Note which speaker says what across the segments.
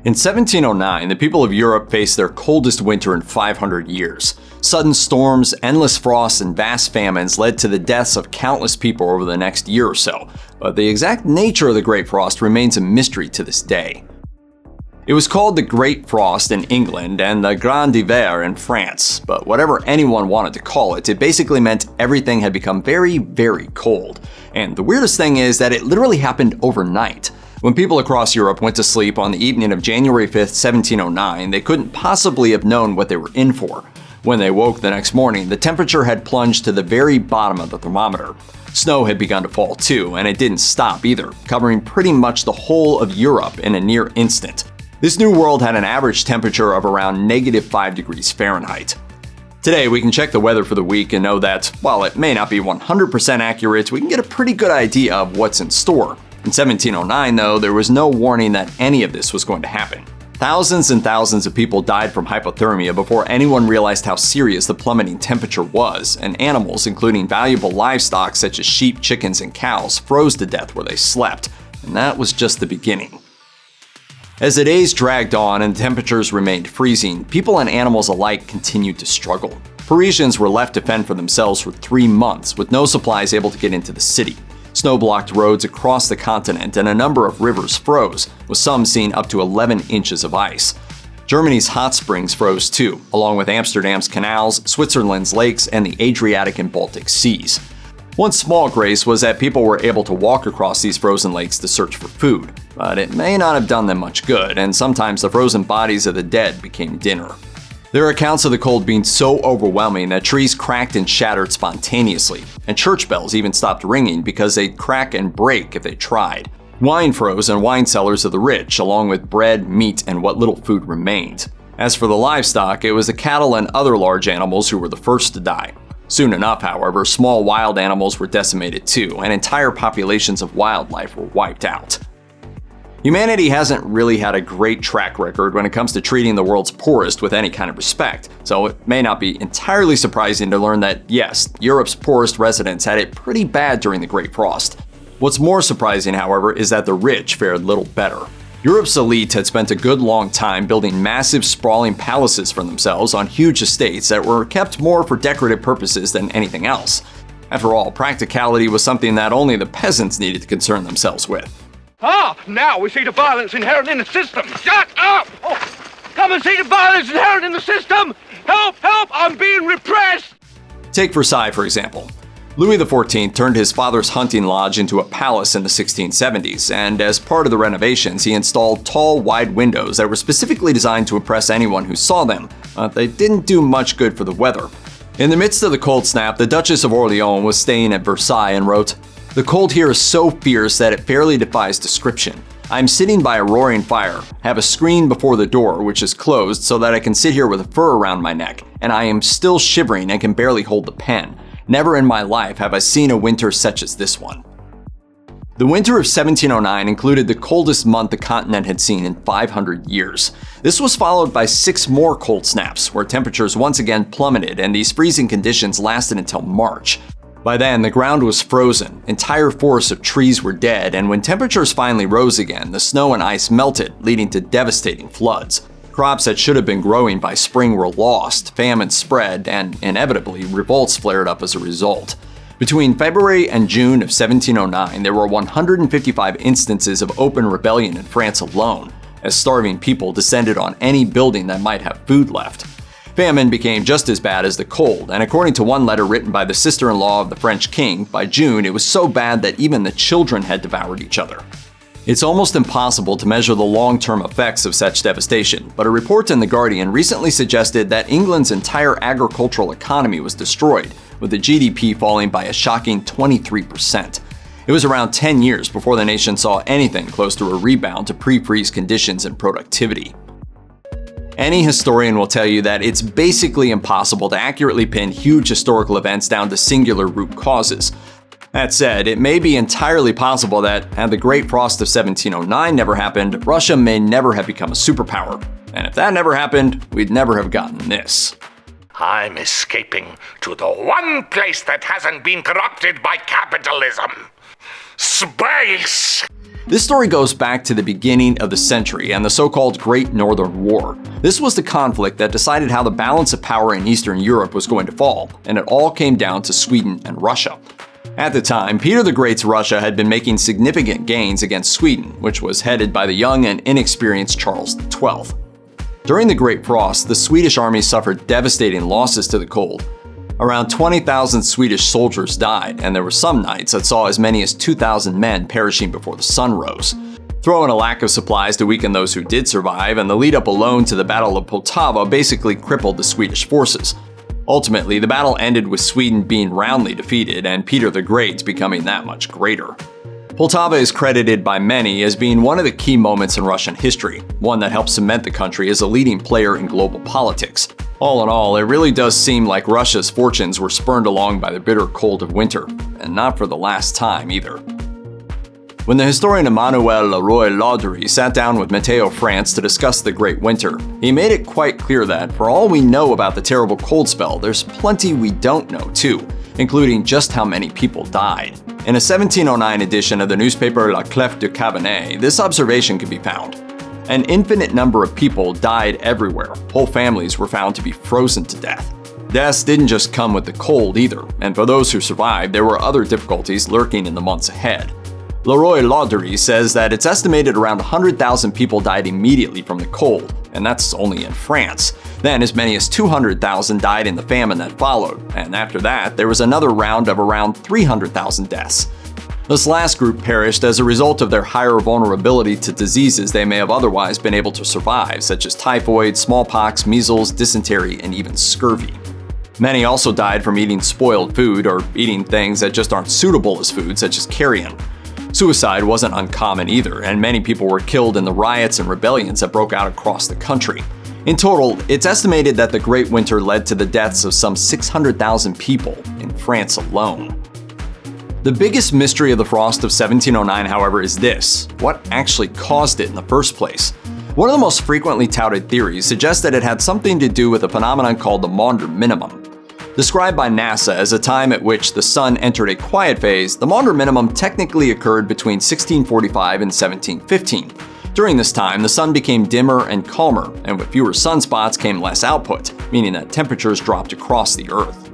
Speaker 1: In 1709, the people of Europe faced their coldest winter in 500 years. Sudden storms, endless frosts, and vast famines led to the deaths of countless people over the next year or so, but the exact nature of the Great Frost remains a mystery to this day. It was called the Great Frost in England and the Grand Hiver in France, but whatever anyone wanted to call it, it basically meant everything had become very, very cold. And the weirdest thing is that it literally happened overnight. When people across Europe went to sleep on the evening of January 5th, 1709, they couldn't possibly have known what they were in for. When they woke the next morning, the temperature had plunged to the very bottom of the thermometer. Snow had begun to fall too, and it didn't stop either, covering pretty much the whole of Europe in a near instant. This new world had an average temperature of around -5 degrees Fahrenheit. Today, we can check the weather for the week and know that, while it may not be 100% accurate, we can get a pretty good idea of what's in store. In 1709, though, there was no warning that any of this was going to happen. Thousands and thousands of people died from hypothermia before anyone realized how serious the plummeting temperature was, and animals, including valuable livestock such as sheep, chickens, and cows, froze to death where they slept, and that was just the beginning. As the days dragged on and temperatures remained freezing, people and animals alike continued to struggle. Parisians were left to fend for themselves for 3 months, with no supplies able to get into the city. Snow blocked roads across the continent and a number of rivers froze, with some seeing up to 11 inches of ice. Germany's hot springs froze too, along with Amsterdam's canals, Switzerland's lakes, and the Adriatic and Baltic seas. One small grace was that people were able to walk across these frozen lakes to search for food, but it may not have done them much good, and sometimes the frozen bodies of the dead became dinner. There are accounts of the cold being so overwhelming that trees cracked and shattered spontaneously, and church bells even stopped ringing because they'd crack and break if they tried. Wine froze in wine cellars of the rich, along with bread, meat, and what little food remained. As for the livestock, it was the cattle and other large animals who were the first to die. Soon enough, however, small wild animals were decimated too, and entire populations of wildlife were wiped out. Humanity hasn't really had a great track record when it comes to treating the world's poorest with any kind of respect, so it may not be entirely surprising to learn that, yes, Europe's poorest residents had it pretty bad during the Great Frost. What's more surprising, however, is that the rich fared little better. Europe's elite had spent a good long time building massive, sprawling palaces for themselves on huge estates that were kept more for decorative purposes than anything else. After all, practicality was something that only the peasants needed to concern themselves with.
Speaker 2: Ah, now we see the violence inherent in the system. Shut up! Oh, come and see the violence inherent in the system! Help, help, I'm being repressed!
Speaker 1: Take Versailles, for example. Louis XIV turned his father's hunting lodge into a palace in the 1670s, and as part of the renovations, he installed tall, wide windows that were specifically designed to impress anyone who saw them, but they didn't do much good for the weather. In the midst of the cold snap, the Duchess of Orleans was staying at Versailles and wrote, "The cold here is so fierce that it barely defies description. I am sitting by a roaring fire, have a screen before the door which is closed so that I can sit here with a fur around my neck, and I am still shivering and can barely hold the pen. Never in my life have I seen a winter such as this one." The winter of 1709 included the coldest month the continent had seen in 500 years. This was followed by 6 more cold snaps, where temperatures once again plummeted, and these freezing conditions lasted until March. By then, the ground was frozen, entire forests of trees were dead, and when temperatures finally rose again, the snow and ice melted, leading to devastating floods. Crops that should have been growing by spring were lost, famine spread, and inevitably, revolts flared up as a result. Between February and June of 1709, there were 155 instances of open rebellion in France alone, as starving people descended on any building that might have food left. Famine became just as bad as the cold, and according to one letter written by the sister-in-law of the French king, by June it was so bad that even the children had devoured each other. It's almost impossible to measure the long-term effects of such devastation, but a report in The Guardian recently suggested that England's entire agricultural economy was destroyed, with the GDP falling by a shocking 23%. It was around 10 years before the nation saw anything close to a rebound to pre-freeze conditions and productivity. Any historian will tell you that it's basically impossible to accurately pin huge historical events down to singular root causes. That said, it may be entirely possible that, had the Great Frost of 1709 never happened, Russia may never have become a superpower. And if that never happened, we'd never have gotten this.
Speaker 3: I'm escaping to the one place that hasn't been corrupted by capitalism. Space!
Speaker 1: This story goes back to the beginning of the century and the so-called Great Northern War. This was the conflict that decided how the balance of power in Eastern Europe was going to fall, and it all came down to Sweden and Russia. At the time, Peter the Great's Russia had been making significant gains against Sweden, which was headed by the young and inexperienced Charles XII. During the Great Frost, the Swedish army suffered devastating losses to the cold. Around 20,000 Swedish soldiers died, and there were some nights that saw as many as 2,000 men perishing before the sun rose. Throw in a lack of supplies to weaken those who did survive, and the lead-up alone to the Battle of Poltava basically crippled the Swedish forces. Ultimately, the battle ended with Sweden being roundly defeated and Peter the Great becoming that much greater. Poltava is credited by many as being one of the key moments in Russian history, one that helped cement the country as a leading player in global politics. All in all, it really does seem like Russia's fortunes were spurned along by the bitter cold of winter, and not for the last time either. When the historian Emmanuel Leroy-Ladurie sat down with Matteo France to discuss the Great Winter, he made it quite clear that, for all we know about the terrible cold spell, there's plenty we don't know too, including just how many people died. In a 1709 edition of the newspaper La Clef du Cabinet, this observation can be found. An infinite number of people died everywhere. Whole families were found to be frozen to death. Deaths didn't just come with the cold either, and for those who survived, there were other difficulties lurking in the months ahead. Leroy-Ladurie says that it's estimated around 100,000 people died immediately from the cold, and that's only in France. Then as many as 200,000 died in the famine that followed, and after that, there was another round of around 300,000 deaths. This last group perished as a result of their higher vulnerability to diseases they may have otherwise been able to survive, such as typhoid, smallpox, measles, dysentery, and even scurvy. Many also died from eating spoiled food or eating things that just aren't suitable as food, such as carrion. Suicide wasn't uncommon either, and many people were killed in the riots and rebellions that broke out across the country. In total, it's estimated that the Great Winter led to the deaths of some 600,000 people in France alone. The biggest mystery of the frost of 1709, however, is this: what actually caused it in the first place? One of the most frequently touted theories suggests that it had something to do with a phenomenon called the Maunder Minimum. Described by NASA as a time at which the sun entered a quiet phase, the Maunder Minimum technically occurred between 1645 and 1715. During this time, the sun became dimmer and calmer, and with fewer sunspots came less output, meaning that temperatures dropped across the Earth.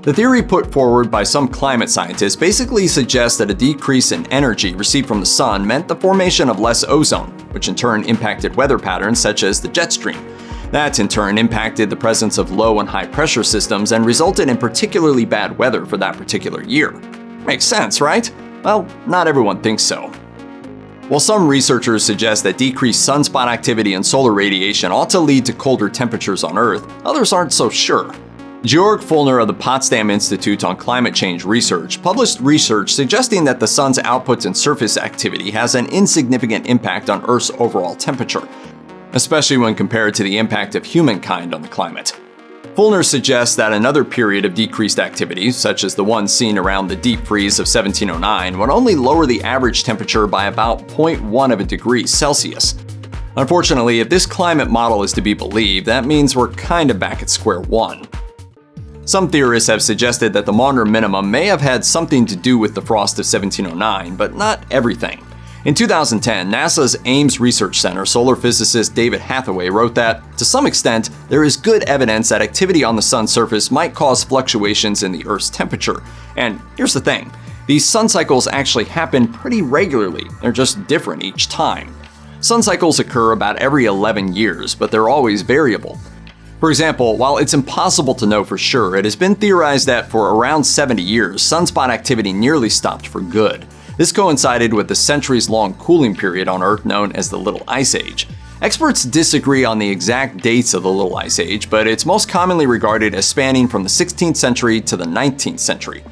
Speaker 1: The theory put forward by some climate scientists basically suggests that a decrease in energy received from the sun meant the formation of less ozone, which in turn impacted weather patterns such as the jet stream. That in turn impacted the presence of low and high pressure systems and resulted in particularly bad weather for that particular year. Makes sense, right? Well, not everyone thinks so. While some researchers suggest that decreased sunspot activity and solar radiation ought to lead to colder temperatures on Earth, others aren't so sure. Georg Fullner of the Potsdam Institute on Climate Change Research published research suggesting that the sun's output and surface activity has an insignificant impact on Earth's overall temperature, especially when compared to the impact of humankind on the climate. Fullner suggests that another period of decreased activity, such as the one seen around the deep freeze of 1709, would only lower the average temperature by about 0.1 of a degree Celsius. Unfortunately, if this climate model is to be believed, that means we're kind of back at square one. Some theorists have suggested that the Maunder Minimum may have had something to do with the frost of 1709, but not everything. In 2010, NASA's Ames Research Center solar physicist David Hathaway wrote that, to some extent, there is good evidence that activity on the sun's surface might cause fluctuations in the Earth's temperature. And here's the thing, these sun cycles actually happen pretty regularly, they're just different each time. Sun cycles occur about every 11 years, but they're always variable. For example, while it's impossible to know for sure, it has been theorized that for around 70 years, sunspot activity nearly stopped for good. This coincided with the centuries-long cooling period on Earth known as the Little Ice Age. Experts disagree on the exact dates of the Little Ice Age, but it's most commonly regarded as spanning from the 16th century to the 19th century.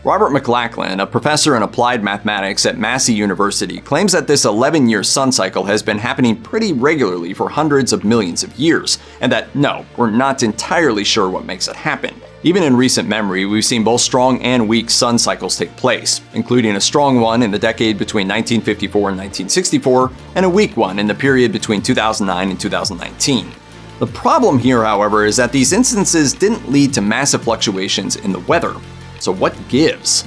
Speaker 1: Robert McLachlan, a professor in applied mathematics at Massey University, claims that this 11-year sun cycle has been happening pretty regularly for hundreds of millions of years, and that, no, we're not entirely sure what makes it happen. Even in recent memory, we've seen both strong and weak sun cycles take place, including a strong one in the decade between 1954 and 1964, and a weak one in the period between 2009 and 2019. The problem here, however, is that these instances didn't lead to massive fluctuations in the weather. So what gives?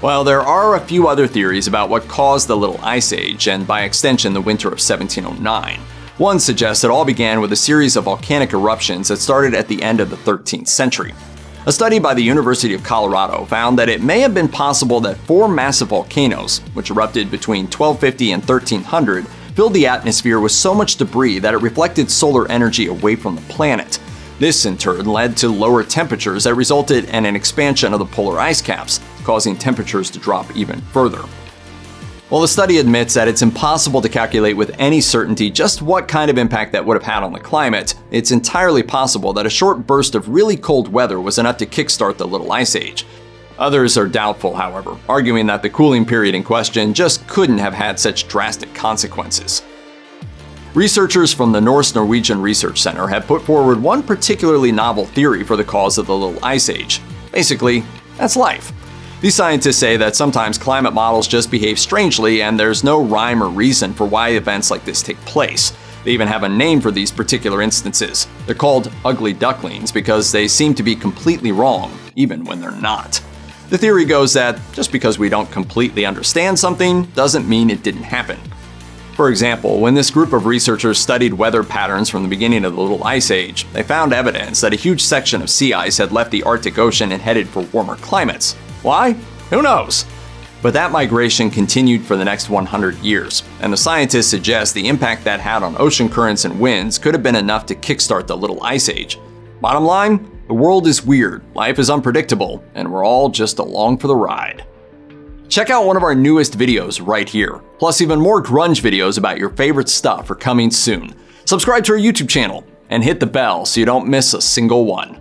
Speaker 1: While there are a few other theories about what caused the Little Ice Age, and by extension the winter of 1709, one suggests it all began with a series of volcanic eruptions that started at the end of the 13th century. A study by the University of Colorado found that it may have been possible that 4 massive volcanoes, which erupted between 1250 and 1300, filled the atmosphere with so much debris that it reflected solar energy away from the planet. This in turn led to lower temperatures that resulted in an expansion of the polar ice caps, causing temperatures to drop even further. While the study admits that it's impossible to calculate with any certainty just what kind of impact that would have had on the climate, it's entirely possible that a short burst of really cold weather was enough to kickstart the Little Ice Age. Others are doubtful, however, arguing that the cooling period in question just couldn't have had such drastic consequences. Researchers from the Norse-Norwegian Research Center have put forward one particularly novel theory for the cause of the Little Ice Age. Basically, that's life. These scientists say that sometimes climate models just behave strangely and there's no rhyme or reason for why events like this take place. They even have a name for these particular instances. They're called ugly ducklings because they seem to be completely wrong, even when they're not. The theory goes that just because we don't completely understand something doesn't mean it didn't happen. For example, when this group of researchers studied weather patterns from the beginning of the Little Ice Age, they found evidence that a huge section of sea ice had left the Arctic Ocean and headed for warmer climates. Why? Who knows? But that migration continued for the next 100 years, and the scientists suggest the impact that had on ocean currents and winds could have been enough to kickstart the Little Ice Age. Bottom line, the world is weird, life is unpredictable, and we're all just along for the ride. Check out one of our newest videos right here. Plus even more grunge videos about your favorite stuff are coming soon. Subscribe to our YouTube channel and hit the bell so you don't miss a single one.